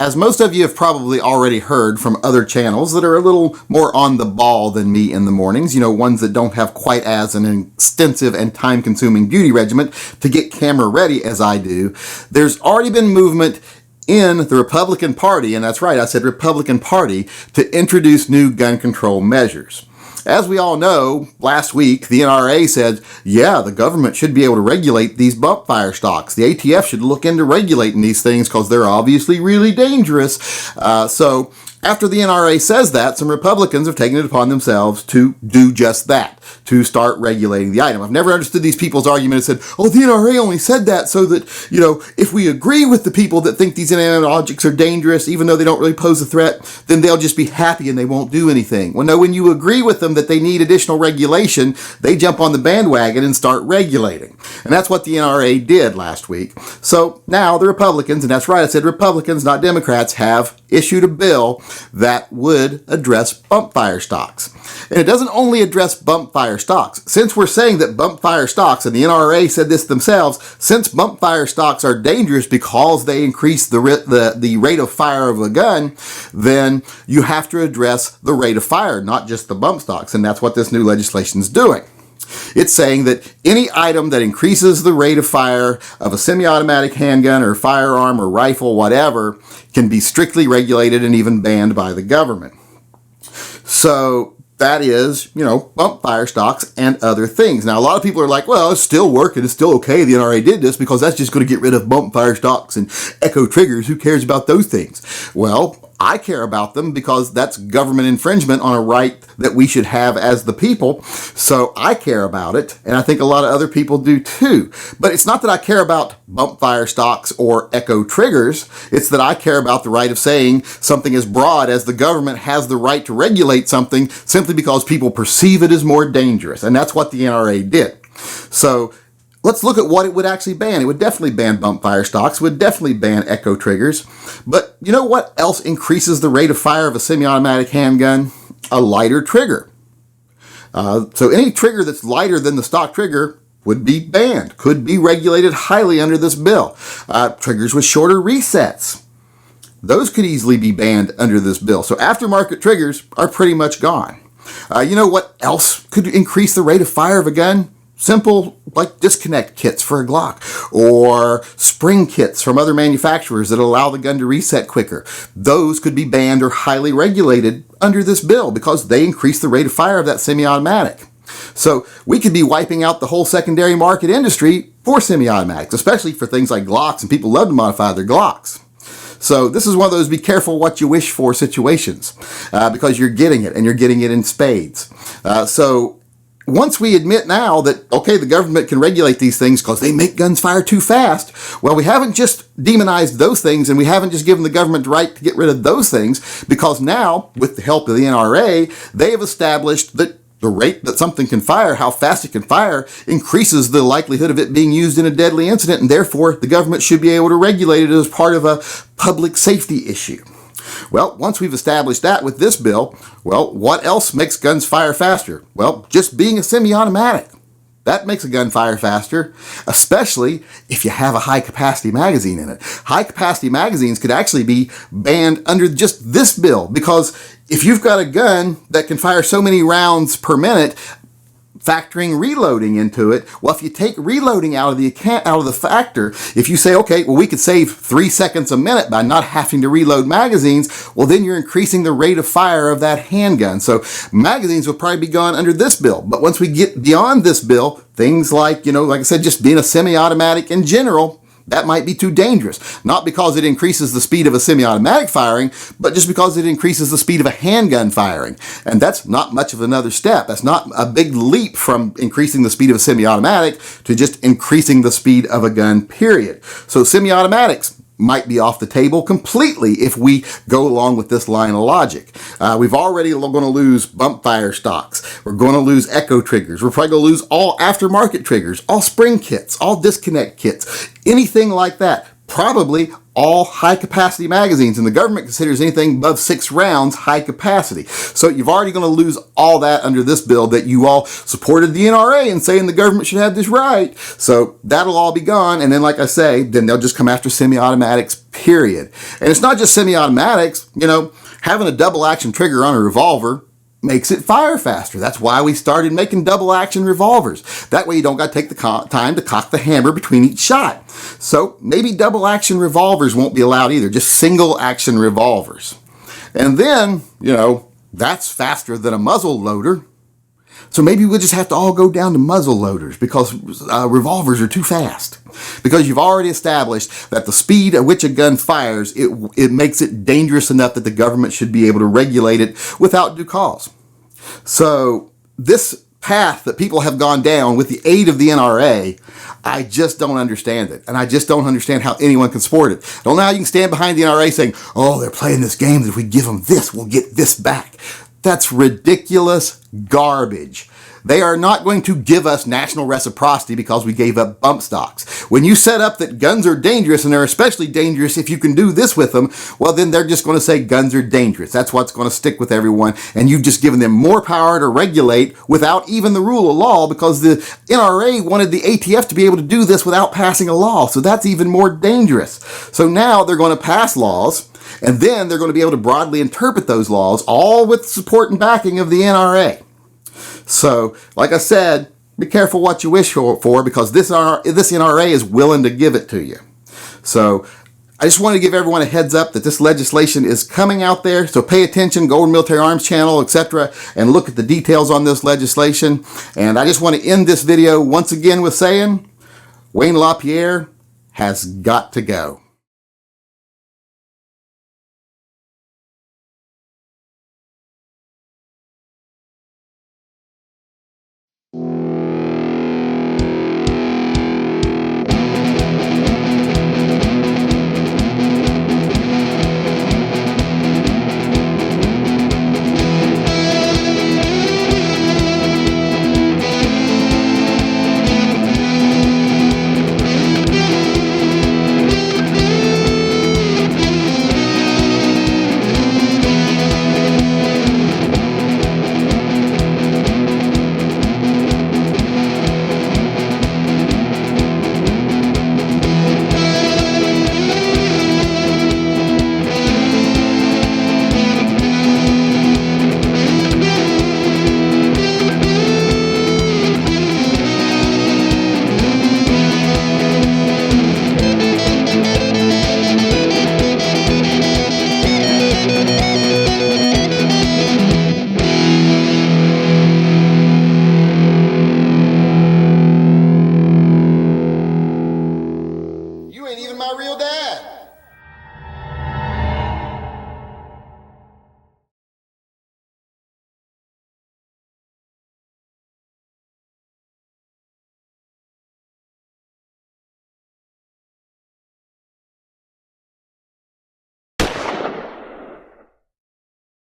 as most of you have probably already heard from other channels that are a little more on the ball than me in the mornings, ones that don't have quite as an extensive and time-consuming beauty regimen to get camera ready as I do, there's already been movement in the Republican Party, and that's right, I said Republican Party, to introduce new gun control measures. As we all know, last week, the NRA said, yeah, the government should be able to regulate these bump fire stocks. The ATF should look into regulating these things because they're obviously really dangerous. So after the NRA says that, some Republicans have taken it upon themselves to do just that, to start regulating the item. I've never understood these people's argument and said, oh, the NRA only said that so that, if we agree with the people that think these inanimate objects are dangerous, even though they don't really pose a threat, then they'll just be happy and they won't do anything. Well, no, when you agree with them that they need additional regulation, they jump on the bandwagon and start regulating. And that's what the NRA did last week. So now the Republicans, and that's right, I said Republicans, not Democrats, have issued a bill that would address bump fire stocks. And it doesn't only address bump fire stocks. Since we're saying that bump fire stocks, and the NRA said this themselves, since bump fire stocks are dangerous because they increase the rate of fire of a gun, then you have to address the rate of fire, not just the bump stocks. And that's what this new legislation is doing. It's saying that any item that increases the rate of fire of a semi-automatic handgun or firearm or rifle, whatever, can be strictly regulated and even banned by the government. So that is, bump fire stocks and other things. Now, a lot of people are like, well, it's still working. It's still okay. The NRA did this because that's just going to get rid of bump fire stocks and echo triggers. Who cares about those things? Well, I care about them because that's government infringement on a right that we should have as the people. So I care about it, and I think a lot of other people do too. But it's not that I care about bump fire stocks or echo triggers. It's that I care about the right of saying something as broad as the government has the right to regulate something simply because people perceive it as more dangerous. And that's what the NRA did. So let's look at what it would actually ban. It would definitely ban bump fire stocks. It would definitely ban echo triggers. But you know what else increases the rate of fire of a semi-automatic handgun? A lighter trigger. So any trigger that's lighter than the stock trigger would be banned, could be regulated highly under this bill. Triggers with shorter resets. Those could easily be banned under this bill. So aftermarket triggers are pretty much gone. You know what else could increase the rate of fire of a gun? Simple, like disconnect kits for a Glock, or spring kits from other manufacturers that allow the gun to reset quicker. Those could be banned or highly regulated under this bill because they increase the rate of fire of that semi-automatic. So we could be wiping out the whole secondary market industry for semi-automatics, especially for things like Glocks, and people love to modify their Glocks. So this is one of those be careful what you wish for situations because you're getting it, and you're getting it in spades. So once we admit now that, okay, the government can regulate these things because they make guns fire too fast, well, we haven't just demonized those things, and we haven't just given the government the right to get rid of those things, because now, with the help of the NRA, they have established that the rate that something can fire, how fast it can fire, increases the likelihood of it being used in a deadly incident, and therefore the government should be able to regulate it as part of a public safety issue. Well, once we've established that with this bill, well, what else makes guns fire faster? Well, just being a semi-automatic. That makes a gun fire faster, especially if you have a high-capacity magazine in it. High-capacity magazines could actually be banned under just this bill, because if you've got a gun that can fire so many rounds per minute, factoring reloading into it, well, if you take reloading out of the factor, if you say, okay, well, we could save 3 seconds a minute by not having to reload magazines, well, then you're increasing the rate of fire of that handgun. So magazines will probably be gone under this bill. But once we get beyond this bill, things like, like I said, just being a semi-automatic in general, that might be too dangerous. Not because it increases the speed of a semi-automatic firing, but just because it increases the speed of a handgun firing. And that's not much of another step. That's not a big leap from increasing the speed of a semi-automatic to just increasing the speed of a gun, period. So semi-automatics might be off the table completely if we go along with this line of logic. We've already going to lose bump fire stocks. We're going to lose echo triggers. We're probably going to lose all aftermarket triggers, all spring kits, all disconnect kits, anything like that. probably all high-capacity magazines, and the government considers anything above 6 rounds high capacity. So you've already going to lose all that under this bill that you all supported the NRA and saying the government should have this right. So that'll all be gone, and then like I say, then they'll just come after semi-automatics, period. And it's not just semi-automatics. You know, having a double-action trigger on a revolver makes it fire faster. That's why we started making double action revolvers. That way you don't got to take the time to cock the hammer between each shot. So maybe double action revolvers won't be allowed either, just single action revolvers. And then, you know, that's faster than a muzzle loader. So maybe we'll just have to all go down to muzzle loaders because revolvers are too fast. Because you've already established that the speed at which a gun fires, it makes it dangerous enough that the government should be able to regulate it without due cause. So this path that people have gone down with the aid of the NRA, I just don't understand it. And I just don't understand how anyone can support it. I don't know how you can stand behind the NRA saying, oh, they're playing this game that if we give them this, we'll get this back. That's ridiculous garbage. They are not going to give us national reciprocity because we gave up bump stocks. When you set up that guns are dangerous, and they're especially dangerous if you can do this with them, well, then they're just going to say guns are dangerous. That's what's going to stick with everyone. And you've just given them more power to regulate without even the rule of law, because the NRA wanted the ATF to be able to do this without passing a law. So that's even more dangerous. So now they're going to pass laws, and then they're going to be able to broadly interpret those laws, all with support and backing of the NRA. So, like I said, be careful what you wish for, because this NRA is willing to give it to you. So, I just want to give everyone a heads up that this legislation is coming out there. So pay attention, go to Military Arms Channel, etc., and look at the details on this legislation. And I just want to end this video once again with saying, Wayne LaPierre has got to go.